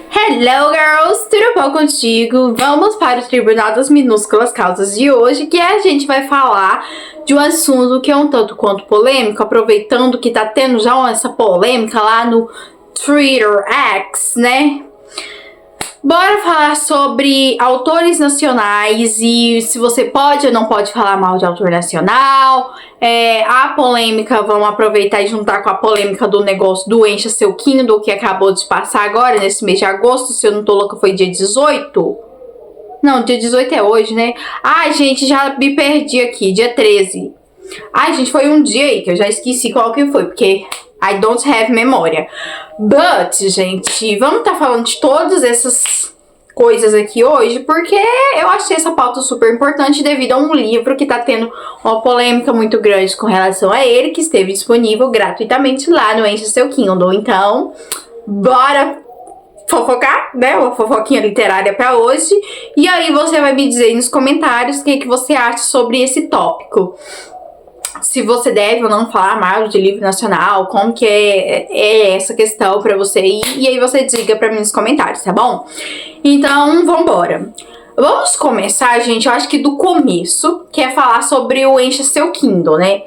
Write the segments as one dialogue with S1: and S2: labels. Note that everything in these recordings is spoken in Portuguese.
S1: Hello girls, tudo bom contigo? Vamos para o Tribunal das Minúsculas Causas de hoje, que a gente vai falar de um assunto que é um tanto quanto polêmico, aproveitando que tá tendo já essa polêmica lá no Twitter X, né? Bora falar sobre autores nacionais e se você pode ou não pode falar mal de autor nacional. A polêmica, vamos aproveitar e juntar com a polêmica do negócio do Encha Seu Kindle, que acabou de passar agora, nesse mês de agosto. Se eu não tô louca, foi dia 18? Não, dia 18 é hoje, né? Ai, gente, já me perdi aqui, dia 13. Ai, gente, foi um dia aí que eu já esqueci qual que foi, porque I don't have memória. But, gente, vamos estar falando de todas essas coisas aqui hoje, porque eu achei essa pauta super importante devido a um livro que tá tendo uma polêmica muito grande com relação a ele, que esteve disponível gratuitamente lá no Encha Seu Kindle. Então, bora fofocar, né? Uma fofoquinha literária pra hoje. E aí você vai me dizer aí nos comentários o que você acha sobre esse tópico. Se você deve ou não falar mal de livro nacional, como que é essa questão pra você e aí você diga pra mim nos comentários, tá bom? Então, vambora. Vamos começar, gente, eu acho que do começo, que é falar sobre o Encha Seu Kindle, né?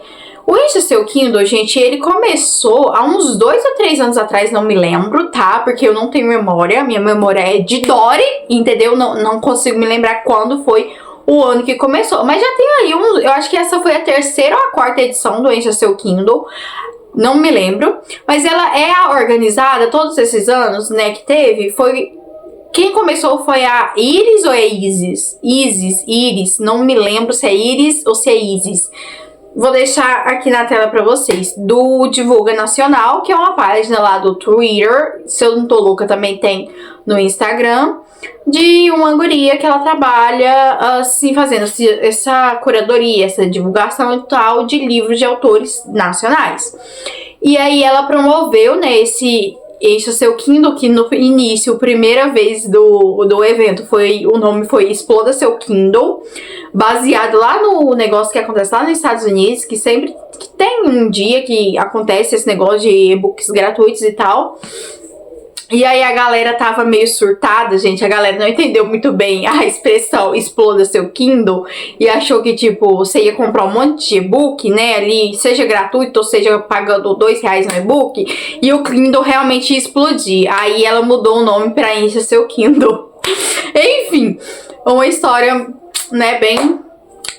S1: O Encha Seu Kindle, gente, ele começou há uns 2 ou 3 anos atrás, não me lembro, tá? Porque eu não tenho memória, minha memória é de Dory, entendeu? Não consigo me lembrar quando foi o ano que começou, mas já tem aí eu acho que essa foi a 3ª ou a 4ª edição do Encha Seu Kindle, não me lembro, mas ela é organizada todos esses anos, né, que teve, quem começou foi a Iris ou é Isis? Iris, não me lembro se é Iris ou se é Isis. Vou deixar aqui na tela pra vocês, do Divulga Nacional, que é uma página lá do Twitter, se eu não tô louca também tem no Instagram, de uma guria que ela trabalha assim, fazendo essa curadoria, essa divulgação e tal de livros de autores nacionais. E aí ela promoveu, né, esse Encha Seu Kindle, que no início, a primeira vez do evento, o nome foi Exploda Seu Kindle, baseado lá no negócio que acontece lá nos Estados Unidos, que sempre que tem um dia que acontece esse negócio de e-books gratuitos e tal. E aí a galera tava meio surtada, gente, a galera não entendeu muito bem a expressão Exploda Seu Kindle e achou que, tipo, você ia comprar um monte de e-book, né, ali, seja gratuito ou seja pagando R$2 no e-book, e o Kindle realmente ia explodir. Aí ela mudou o nome pra Encha Seu Kindle. Enfim, uma história, né, bem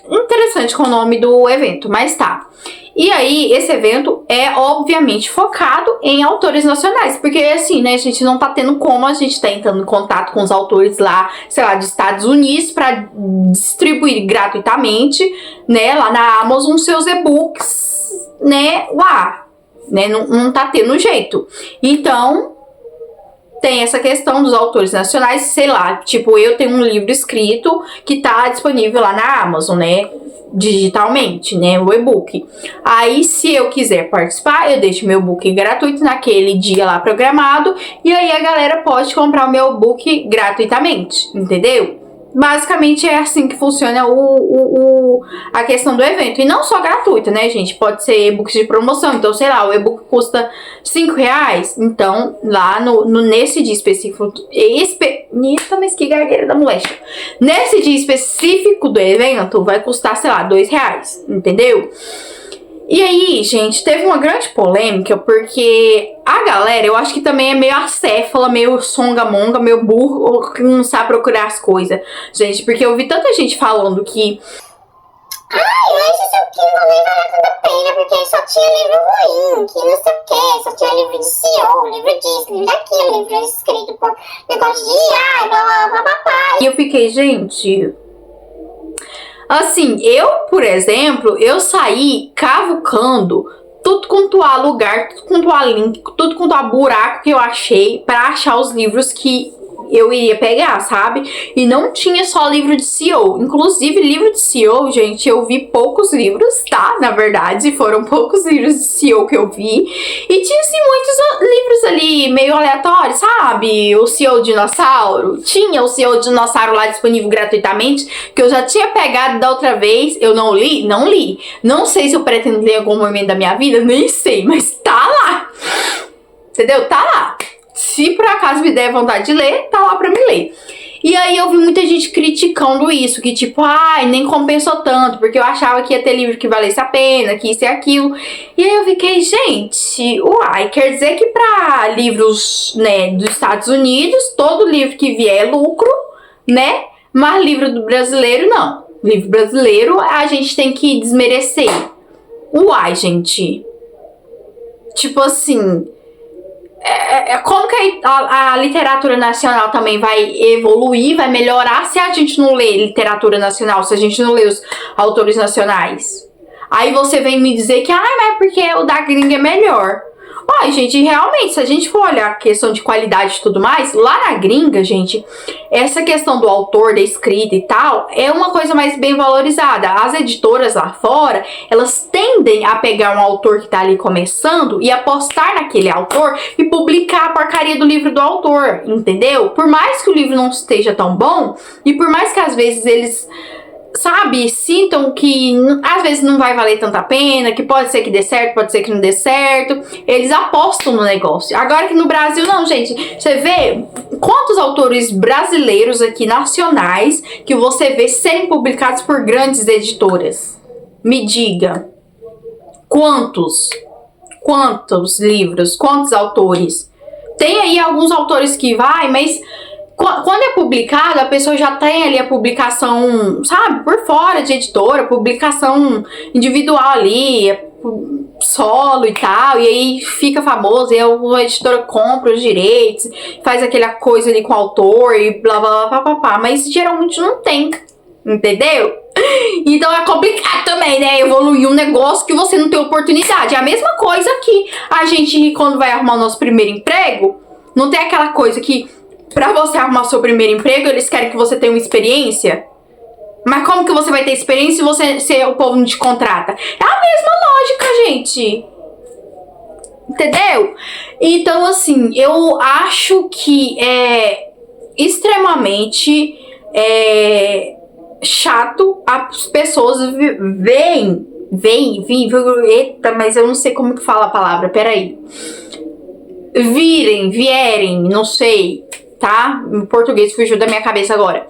S1: interessante com o nome do evento, mas tá. E aí, esse evento é, obviamente, focado em autores nacionais. Porque, assim, né, a gente não tá tendo como a gente tá entrando em contato com os autores lá, sei lá, dos Estados Unidos pra distribuir gratuitamente, né, lá na Amazon, seus e-books, né, lá. Né, não tá tendo jeito. Então, tem essa questão dos autores nacionais, sei lá, tipo, eu tenho um livro escrito que tá disponível lá na Amazon, né, digitalmente, né, o e-book. Aí, se eu quiser participar, eu deixo meu e-book gratuito naquele dia lá programado, e aí a galera pode comprar o meu e-book gratuitamente, entendeu? Basicamente é assim que funciona a questão do evento. E não só gratuita, né, gente? Pode ser e-books de promoção. Então, sei lá, o e-book custa R$5. Então, lá nesse dia específico... Eita, mas que gagueira da moléstia. Nesse dia específico do evento, vai custar, sei lá, R$2. Entendeu? E aí, gente, teve uma grande polêmica, porque a galera, eu acho que também é meio acéfala, meio songamonga, meio burro, que não sabe procurar as coisas. Gente, porque eu vi tanta gente falando que...
S2: Ai, Encha Seu Kindle nem vale tanta pena, porque só tinha livro ruim, que não sei o que, só tinha livro de CEO, livro disso, livro daquilo, livro escrito por negócio de IA, blá, blá, blá, blá.
S1: E eu fiquei, gente... Assim, eu, por exemplo, eu saí cavucando tudo quanto há lugar, tudo quanto há link, tudo quanto há buraco que eu achei pra achar os livros que eu iria pegar, sabe? E não tinha só livro de CEO. Inclusive, livro de CEO, gente, eu vi poucos livros, tá? Na verdade, foram poucos livros de CEO que eu vi. E tinha, assim, muitos livros ali meio aleatórios, sabe? O CEO Dinossauro. Tinha o CEO Dinossauro lá disponível gratuitamente, que eu já tinha pegado da outra vez. Eu não li? Não li. Não sei se eu pretendo ler em algum momento da minha vida, nem sei, mas tá lá. Entendeu? Tá lá. Se por acaso me der vontade de ler, tá lá pra me ler. E aí eu vi muita gente criticando isso, que tipo, ai, nem compensou tanto, porque eu achava que ia ter livro que valesse a pena, que isso e aquilo. E aí eu fiquei, gente, uai, quer dizer que pra livros, né, dos Estados Unidos, todo livro que vier é lucro, né? Mas livro do brasileiro, não. Livro brasileiro, a gente tem que desmerecer. Uai, gente. Tipo assim... como que a literatura nacional também vai evoluir, vai melhorar se a gente não lê literatura nacional, se a gente não lê os autores nacionais? Aí você vem me dizer que, mas é porque o da gringa é melhor. Ai, gente, realmente, se a gente for olhar a questão de qualidade e tudo mais, lá na gringa, gente, essa questão do autor, da escrita e tal, é uma coisa mais bem valorizada. As editoras lá fora, elas tendem a pegar um autor que tá ali começando e apostar naquele autor e publicar a porcaria do livro do autor, entendeu? Por mais que o livro não esteja tão bom, e por mais que às vezes eles... sabe, sintam que às vezes não vai valer tanta pena, que pode ser que dê certo, pode ser que não dê certo, eles apostam no negócio. Agora que no Brasil não, gente, você vê quantos autores brasileiros aqui, nacionais, que você vê serem publicados por grandes editoras? Me diga, quantos livros, quantos autores? Tem aí alguns autores que vai, mas... quando é publicado, a pessoa já tem ali a publicação, sabe, por fora de editora, publicação individual ali, solo e tal, e aí fica famoso, e a editora compra os direitos, faz aquela coisa ali com o autor e blá blá blá blá blá, mas geralmente não tem, entendeu? Então é complicado também, né, evoluir um negócio que você não tem oportunidade. É a mesma coisa que a gente, quando vai arrumar o nosso primeiro emprego, não tem aquela coisa que pra você arrumar o seu primeiro emprego, eles querem que você tenha uma experiência. Mas como que você vai ter experiência se o povo não te contrata? É a mesma lógica, gente. Entendeu? Então, assim, eu acho que é extremamente chato as pessoas veem. Eita, mas eu não sei como que fala a palavra, peraí. Vierem, não sei... tá? Em português fugiu da minha cabeça agora.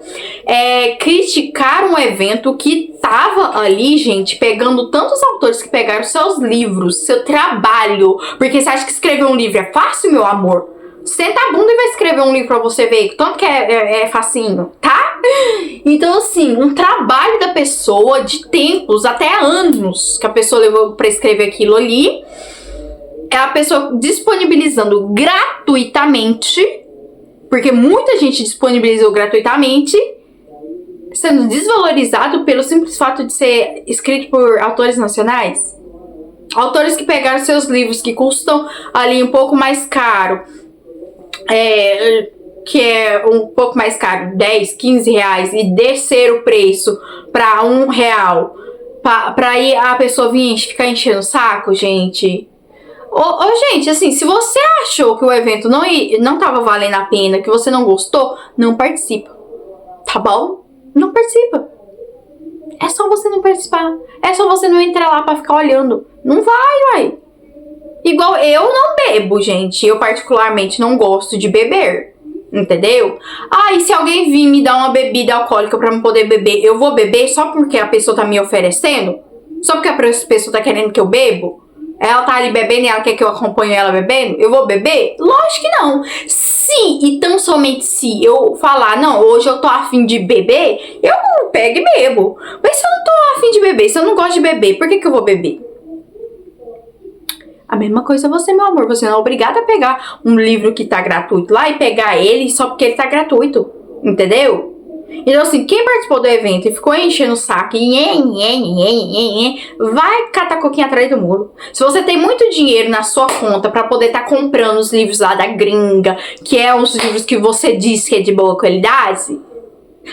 S1: Criticar um evento que tava ali, gente, pegando tantos autores que pegaram seus livros, seu trabalho. Porque você acha que escrever um livro é fácil, meu amor? Senta a bunda e vai escrever um livro pra você ver, tanto que é facinho, tá? Então, assim, um trabalho da pessoa, de tempos, até anos, que a pessoa levou pra escrever aquilo ali, é a pessoa disponibilizando gratuitamente, porque muita gente disponibilizou gratuitamente, sendo desvalorizado pelo simples fato de ser escrito por autores nacionais. Autores que pegaram seus livros que custam ali um pouco mais caro, que é um pouco mais caro, 10, 15 reais, e descer o preço para R$1, pra aí a pessoa vir ficar enchendo o saco, gente... gente, assim, se você achou que o evento não tava valendo a pena, que você não gostou, não participa, tá bom? Não participa. É só você não participar. É só você não entrar lá pra ficar olhando. Não vai, uai. Igual eu não bebo, gente. Eu particularmente não gosto de beber. Entendeu? E se alguém vir me dar uma bebida alcoólica pra eu poder beber, eu vou beber só porque a pessoa tá me oferecendo? Só porque a pessoa tá querendo que eu bebo? Ela tá ali bebendo e ela quer que eu acompanhe ela bebendo? Eu vou beber? Lógico que não. Se, e tão somente se eu falar, não, hoje eu tô afim de beber, eu pego e bebo. Mas se eu não tô afim de beber, se eu não gosto de beber, por que eu vou beber? A mesma coisa você, meu amor. Você não é obrigada a pegar um livro que tá gratuito lá e pegar ele só porque ele tá gratuito. Entendeu? Então, assim, quem participou do evento e ficou enchendo o saco vai catar coquinha atrás do muro. Se você tem muito dinheiro na sua conta pra poder estar comprando os livros lá da gringa, que é os livros que você diz que é de boa qualidade,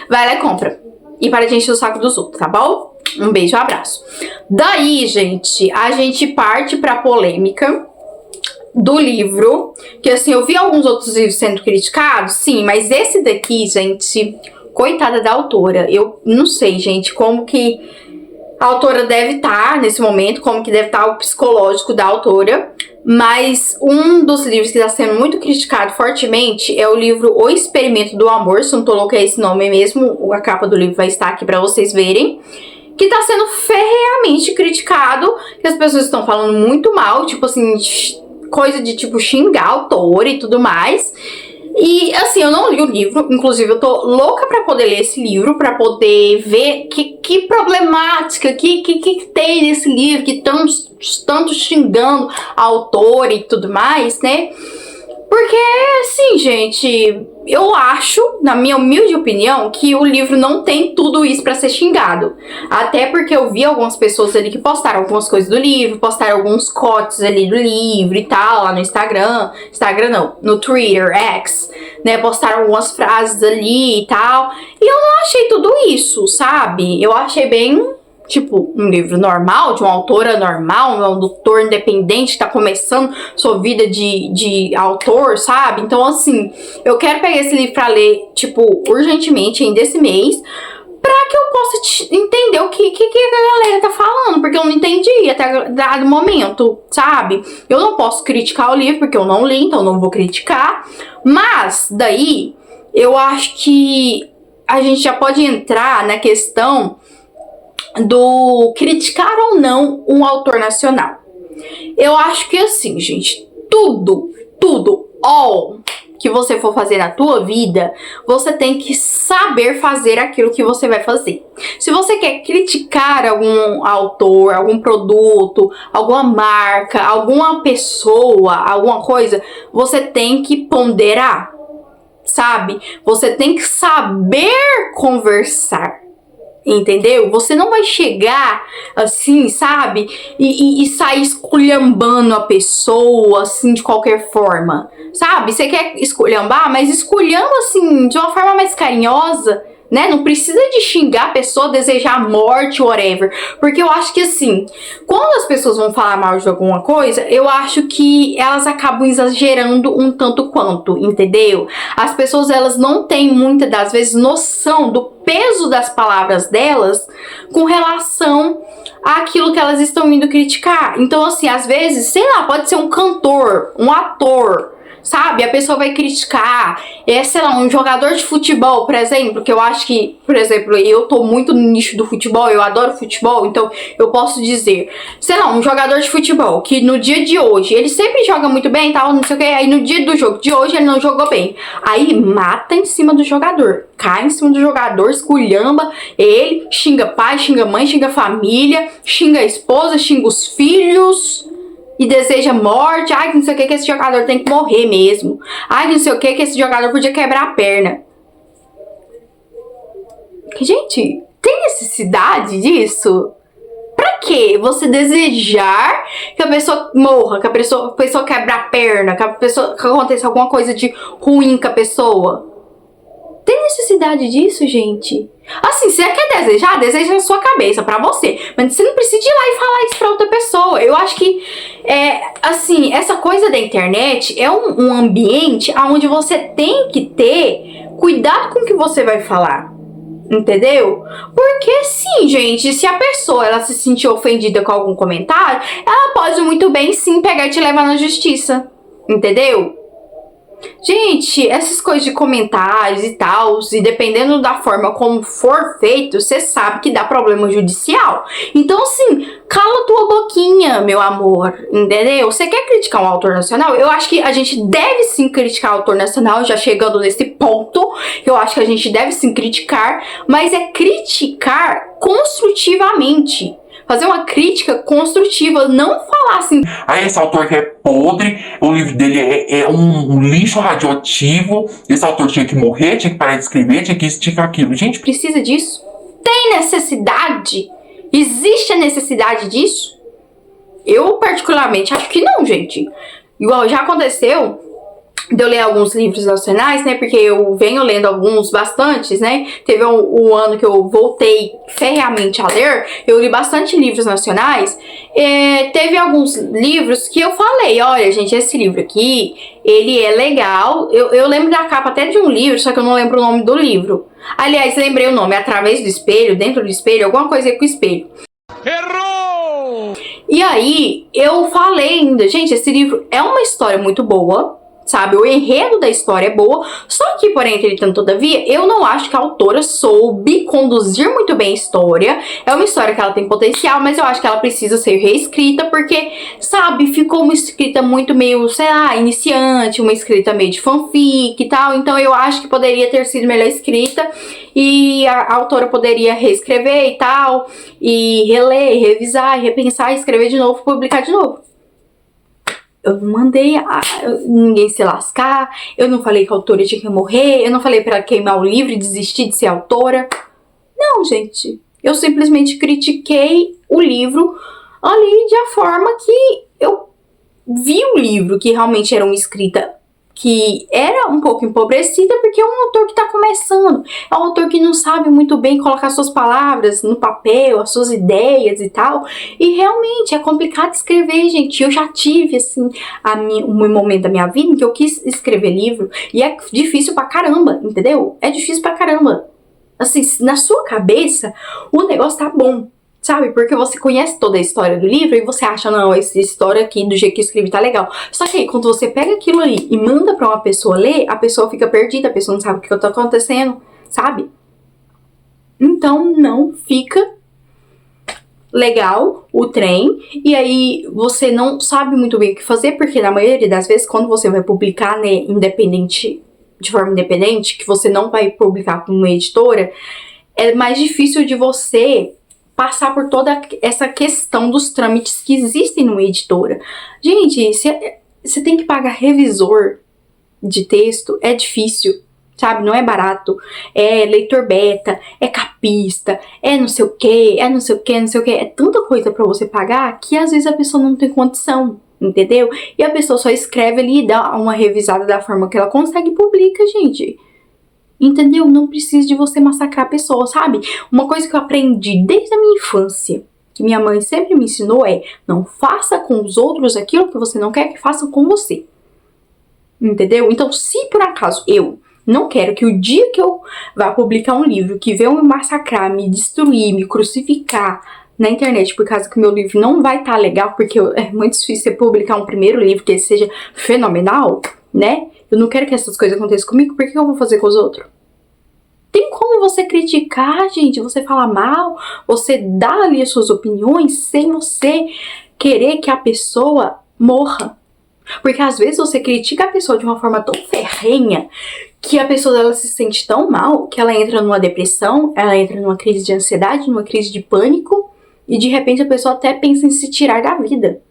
S1: vai lá e compra. E para de encher o saco dos outros, tá bom? Um beijo, um abraço. Daí, gente, a gente parte pra polêmica do livro, que assim, eu vi alguns outros livros sendo criticados, sim, mas esse daqui, gente... Coitada da autora, eu não sei, gente, como que a autora deve estar nesse momento, como que deve estar o psicológico da autora, Mas um dos livros que está sendo muito criticado fortemente é o livro O Experimento do Amor. Se não tô louca, é esse nome mesmo. A capa do livro vai estar aqui para vocês verem. Que tá sendo ferreamente criticado, que as pessoas estão falando muito mal, tipo assim, coisa de tipo xingar autor e tudo mais. E assim, eu não li o livro, inclusive eu tô louca pra poder ler esse livro, pra poder ver que problemática, que tem nesse livro, que tanto xingando a autora e tudo mais, né? Porque, assim, gente, eu acho, na minha humilde opinião, que o livro não tem tudo isso pra ser xingado. Até porque eu vi algumas pessoas ali que postaram algumas coisas do livro, postaram alguns cortes ali do livro e tal, lá no Instagram. Instagram não, no Twitter, X, né? Postaram algumas frases ali e tal. E eu não achei tudo isso, sabe? Eu achei bem... tipo, um livro normal, de uma autora normal, um autor independente que tá começando sua vida de autor, sabe? Então, assim, eu quero pegar esse livro pra ler, tipo, urgentemente, ainda esse mês, pra que eu possa entender o que a galera tá falando, porque eu não entendi até dado momento, sabe? Eu não posso criticar o livro, porque eu não li, então não vou criticar, mas, daí, eu acho que a gente já pode entrar na questão do criticar ou não um autor nacional. Eu acho que assim, gente, tudo, all que você for fazer na tua vida, você tem que saber fazer aquilo que você vai fazer. Se você quer criticar algum autor, algum produto, alguma marca, alguma pessoa, alguma coisa, você tem que ponderar, sabe? Você tem que saber conversar. Entendeu? Você não vai chegar assim, sabe? E sair esculhambando a pessoa, assim, de qualquer forma. Sabe? Você quer esculhambar, mas esculhamba, assim, de uma forma mais carinhosa, né? Não precisa de xingar a pessoa, desejar a morte, whatever. Porque eu acho que, assim, quando as pessoas vão falar mal de alguma coisa, eu acho que elas acabam exagerando um tanto quanto, entendeu? As pessoas, elas não têm, muitas das vezes, noção do peso das palavras delas com relação àquilo que elas estão indo criticar. Então, assim, às vezes, sei lá, pode ser um cantor, um ator, sabe? A pessoa vai criticar, sei lá, um jogador de futebol, por exemplo, que eu acho que, por exemplo, eu tô muito no nicho do futebol, eu adoro futebol, então eu posso dizer, sei lá, um jogador de futebol, que no dia de hoje, ele sempre joga muito bem e tal, não sei o que, aí no dia do jogo de hoje ele não jogou bem, aí mata em cima do jogador, cai em cima do jogador, esculhamba ele, xinga pai, xinga mãe, xinga família, xinga a esposa, xinga os filhos... e deseja morte, ai que não sei o que esse jogador tem que morrer mesmo, ai que não sei o que esse jogador podia quebrar a perna. Gente, tem necessidade disso? Pra que você desejar que a pessoa morra, que a pessoa quebra a perna, que aconteça alguma coisa de ruim com a pessoa? Tem necessidade disso, gente? Assim, se você quer desejar, deseja na sua cabeça, pra você. Mas você não precisa ir lá e falar isso pra outra pessoa. Eu acho que, assim, essa coisa da internet é um ambiente onde você tem que ter cuidado com o que você vai falar. Entendeu? Porque sim, gente, se a pessoa ela se sentir ofendida com algum comentário, ela pode muito bem sim pegar e te levar na justiça. Entendeu? Gente, essas coisas de comentários e tal, e dependendo da forma como for feito, você sabe que dá problema judicial. Então, assim, cala tua boquinha, meu amor, entendeu? Você quer criticar um autor nacional? Eu acho que a gente deve sim criticar o autor nacional, já chegando nesse ponto, eu acho que a gente deve sim criticar, mas é criticar construtivamente. Fazer uma crítica construtiva, não falar assim...
S3: ah, esse autor que é podre, o livro dele é um lixo radioativo, esse autor tinha que morrer, tinha que parar de escrever, tinha que isso, tinha que aquilo. Gente,
S1: precisa disso? Tem necessidade? Existe a necessidade disso? Eu, particularmente, acho que não, gente. Igual já aconteceu... de eu ler alguns livros nacionais, né, porque eu venho lendo alguns bastantes, né, teve um ano que eu voltei ferreamente a ler, eu li bastante livros nacionais, teve alguns livros que eu falei, olha gente, esse livro aqui, ele é legal, eu lembro da capa até de um livro, só que eu não lembro o nome do livro, aliás, lembrei o nome, Através do Espelho, Dentro do Espelho, alguma coisa aí com o espelho.
S4: Errou!
S1: E aí, eu falei ainda, gente, esse livro é uma história muito boa, sabe? O enredo da história é boa, só que, porém, entretanto, todavia, eu não acho que a autora soube conduzir muito bem a história. É uma história que ela tem potencial, mas eu acho que ela precisa ser reescrita, porque, sabe, ficou uma escrita muito meio, sei lá, iniciante, uma escrita meio de fanfic e tal. Então eu acho que poderia ter sido melhor escrita e a autora poderia reescrever e tal, e reler, revisar, repensar, escrever de novo, publicar de novo. Eu não mandei ninguém se lascar, eu não falei que a autora tinha que morrer, eu não falei pra queimar o livro e desistir de ser autora. Não, gente. Eu simplesmente critiquei o livro ali de a forma que eu vi o livro, que realmente era uma escrita que era um pouco empobrecida, porque é um autor que tá começando, é um autor que não sabe muito bem colocar suas palavras no papel, as suas ideias e tal, e realmente é complicado escrever, gente. Eu já tive, assim, um momento da minha vida em que eu quis escrever livro, e é difícil pra caramba, entendeu? É difícil pra caramba. Assim, na sua cabeça, o negócio tá bom, sabe? Porque você conhece toda a história do livro e você acha, não, essa história aqui, do jeito que eu escrevi, tá legal. Só que aí, quando você pega aquilo ali e manda pra uma pessoa ler, a pessoa fica perdida, a pessoa não sabe o que tá acontecendo, sabe? Então, não fica legal o trem, e aí você não sabe muito bem o que fazer, porque na maioria das vezes, quando você vai publicar, né, de forma independente, que você não vai publicar com uma editora, é mais difícil de você passar por toda essa questão dos trâmites que existem numa editora. Gente, você tem que pagar revisor de texto, é difícil, sabe? Não é barato. É leitor beta, é capista, é não sei o que, é não sei o que, não sei o que. É tanta coisa pra você pagar que às vezes a pessoa não tem condição, entendeu? E a pessoa só escreve ali e dá uma revisada da forma que ela consegue e publica, gente. Entendeu? Não precisa de você massacrar a pessoa, sabe? Uma coisa que eu aprendi desde a minha infância, que minha mãe sempre me ensinou, é: não faça com os outros aquilo que você não quer que façam com você. Entendeu? Então, se por acaso eu não quero que o dia que eu vá publicar um livro que venham me massacrar, me destruir, me crucificar na internet por causa que o meu livro não vai estar legal, porque é muito difícil você publicar um primeiro livro que seja fenomenal, né? Eu não quero que essas coisas aconteçam comigo, por que eu vou fazer com os outros? Tem como você criticar, gente, você falar mal, você dar ali as suas opiniões sem você querer que a pessoa morra. Porque às vezes você critica a pessoa de uma forma tão ferrenha que a pessoa dela se sente tão mal que ela entra numa depressão, ela entra numa crise de ansiedade, numa crise de pânico, e de repente a pessoa até pensa em se tirar da vida.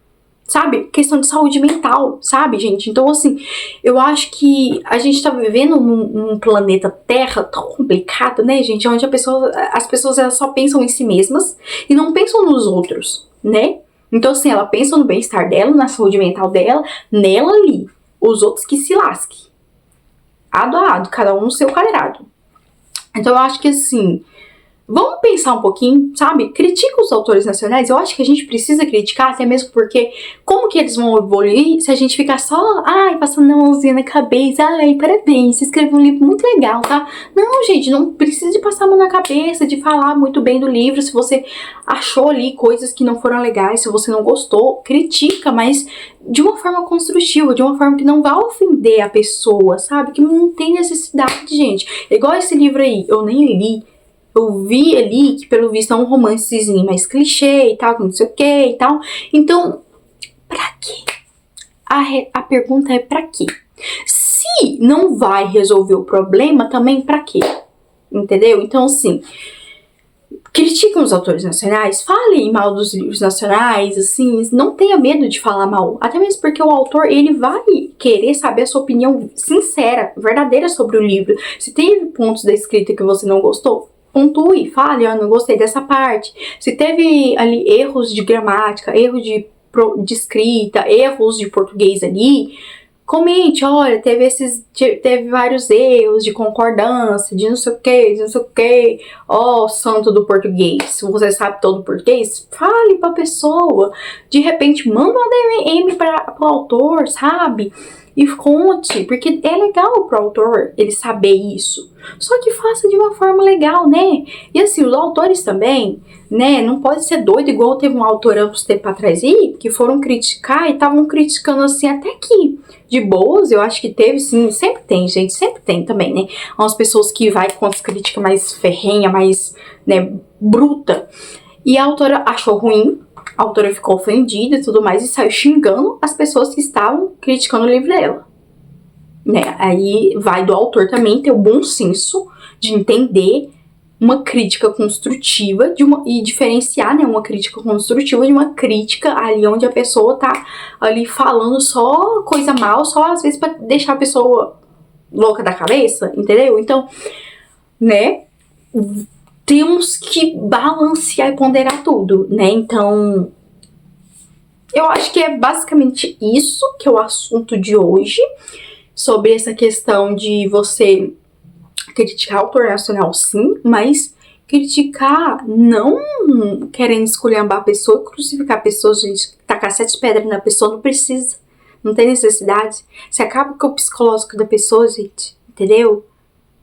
S1: Sabe? Questão de saúde mental, sabe, gente? Então, assim, eu acho que a gente tá vivendo num planeta Terra tão complicado, né, gente? Onde as pessoas elas só pensam em si mesmas e não pensam nos outros, né? Então, assim, ela pensa no bem-estar dela, na saúde mental dela, nela ali. Os outros que se lasquem. Ado a ado, cada um no seu quadrado. Então, eu acho que, assim, vamos pensar um pouquinho, sabe? Critica os autores nacionais. Eu acho que a gente precisa criticar, até mesmo porque como que eles vão evoluir se a gente ficar só, passando a mãozinha na cabeça, parabéns, você escreveu um livro muito legal, tá? Não, gente, não precisa de passar a mão na cabeça, de falar muito bem do livro. Se você achou ali coisas que não foram legais, se você não gostou, critica, mas de uma forma construtiva, de uma forma que não vai ofender a pessoa, sabe? Que não tem necessidade, gente. Igual esse livro aí, eu nem li. Eu vi ali que, pelo visto, é um romancezinho mais clichê e tal, não sei o que e tal. Então, pra quê? A pergunta é pra quê? Se não vai resolver o problema, também pra quê? Entendeu? Então, assim, critiquem os autores nacionais, falem mal dos livros nacionais, assim, não tenha medo de falar mal. Até mesmo porque o autor, ele vai querer saber a sua opinião sincera, verdadeira sobre o livro. Se teve pontos da escrita que você não gostou, pontue, fale, eu não gostei dessa parte. Se teve ali erros de gramática, erros de escrita, erros de português ali, comente, olha, teve vários erros de concordância, de não sei o que, santo do português. Se você sabe todo o português, fale pra pessoa. De repente, manda uma DM pro autor, sabe? e conte, porque é legal pro autor ele saber isso. Só que faça de uma forma legal, né? E assim, os autores também, né? Não pode ser doido, igual teve um autor há uns tempos atrás aí, que foram criticar e estavam criticando assim, até que de boas, eu acho que teve, sim, sempre tem, gente, sempre tem também, né? Umas pessoas que vai com as críticas mais ferrenha, mais, né, bruta. E a autora achou ruim, a autora ficou ofendida e tudo mais, e saiu xingando as pessoas que estavam criticando o livro dela. Né? Aí vai do autor também ter o bom senso de entender uma crítica construtiva e diferenciar, né, uma crítica construtiva de uma crítica ali onde a pessoa tá ali falando só coisa mal, só às vezes pra deixar a pessoa louca da cabeça, entendeu? Então, né, temos que balancear e ponderar tudo, né? Então, eu acho que é basicamente isso que é o assunto de hoje, sobre essa questão de você criticar o autor nacional, sim, mas criticar não querendo esculhambar a pessoa, crucificar a pessoa, gente, tacar 7 pedras na pessoa, não precisa, não tem necessidade. Você acaba com o psicológico da pessoa, gente, entendeu?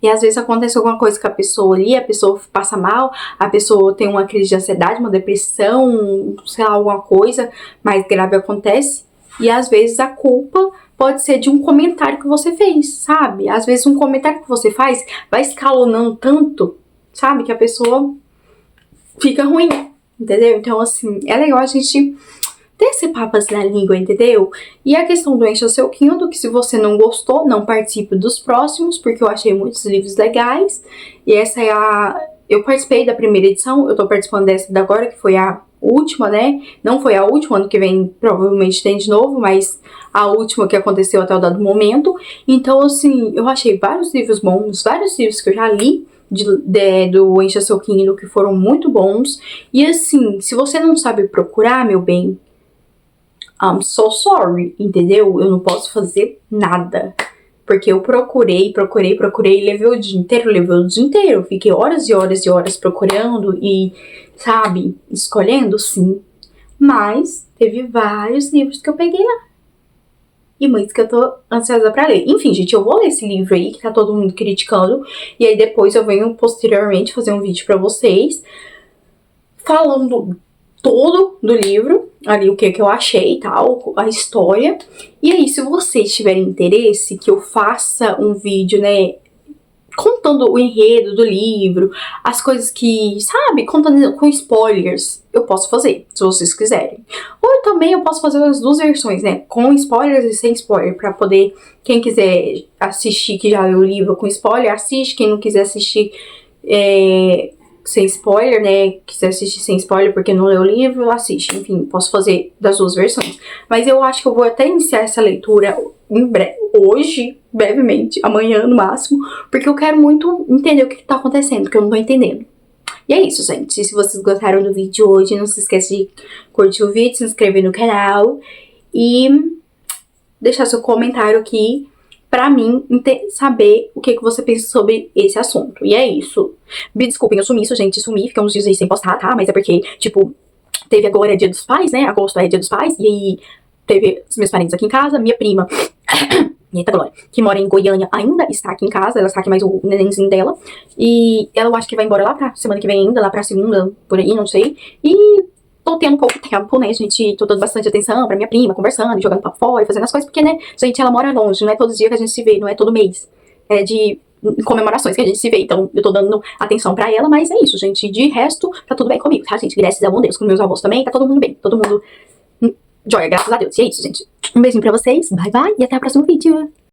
S1: E às vezes acontece alguma coisa com a pessoa ali, a pessoa passa mal, a pessoa tem uma crise de ansiedade, uma depressão, sei lá, alguma coisa mais grave acontece, e às vezes a culpa pode ser de um comentário que você fez, sabe? Às vezes um comentário que você faz vai escalonando tanto, sabe? Que a pessoa fica ruim, entendeu? Então, assim, é legal a gente ter esse papas na língua, entendeu? E a questão do encha o seu Kindle, que se você não gostou, não participe dos próximos, porque eu achei muitos livros legais. E essa é eu participei da primeira edição, eu tô participando dessa da agora, que foi a última, né? Não foi a última, ano que vem provavelmente tem de novo, mas a última que aconteceu até o dado momento. Então, assim, eu achei vários livros bons, vários livros que eu já li do Encha Seu Kindle que foram muito bons. E assim, se você não sabe procurar, meu bem, I'm so sorry, entendeu? Eu não posso fazer nada. Porque eu procurei, levei o dia inteiro. Fiquei horas e horas e horas procurando e, sabe, escolhendo, sim. Mas teve vários livros que eu peguei lá. E muitos que eu tô ansiosa pra ler. Enfim, gente, eu vou ler esse livro aí que tá todo mundo criticando. E aí depois eu venho posteriormente fazer um vídeo pra vocês falando todo do livro, ali o que eu achei e tal, a história. E aí, se vocês tiverem interesse que eu faça um vídeo, né, contando o enredo do livro, as coisas que, sabe, contando com spoilers, eu posso fazer, se vocês quiserem. Ou também eu posso fazer as duas versões, né, com spoilers e sem spoiler, pra poder, quem quiser assistir, que já leu o livro com spoiler, assiste, quem não quiser assistir sem spoiler, né, quiser assistir sem spoiler porque não leu o livro, assiste. Enfim, posso fazer das duas versões. Mas eu acho que eu vou até iniciar essa leitura hoje, brevemente, amanhã no máximo, porque eu quero muito entender o que tá acontecendo, porque eu não tô entendendo. E é isso, gente. Se vocês gostaram do vídeo hoje, não se esqueça de curtir o vídeo, se inscrever no canal e deixar seu comentário aqui pra mim saber o que você pensa sobre esse assunto. E é isso. Me desculpem, eu sumi, fiquei uns dias aí sem postar, tá? Mas é porque, tipo, teve agora Dia dos Pais, né? Agosto é Dia dos Pais, e aí teve os meus parentes aqui em casa, minha prima, eita glória, que mora em Goiânia, ainda está aqui em casa, ela está aqui mais o nenenzinho dela, e ela eu acho que vai embora lá pra semana que vem ainda, lá pra segunda, por aí, não sei, e tô tendo pouco tempo, né, gente, tô dando bastante atenção pra minha prima, conversando, jogando papo fora, fazendo as coisas, porque, né, gente, ela mora longe, não é todo dia que a gente se vê, não é todo mês, é de comemorações que a gente se vê, então eu tô dando atenção pra ela, mas é isso, gente, de resto, tá tudo bem comigo, tá, gente, graças a Deus, com meus avós também, tá todo mundo bem, todo mundo joia, graças a Deus, e é isso, gente, um beijinho pra vocês, bye bye, e até o próximo vídeo.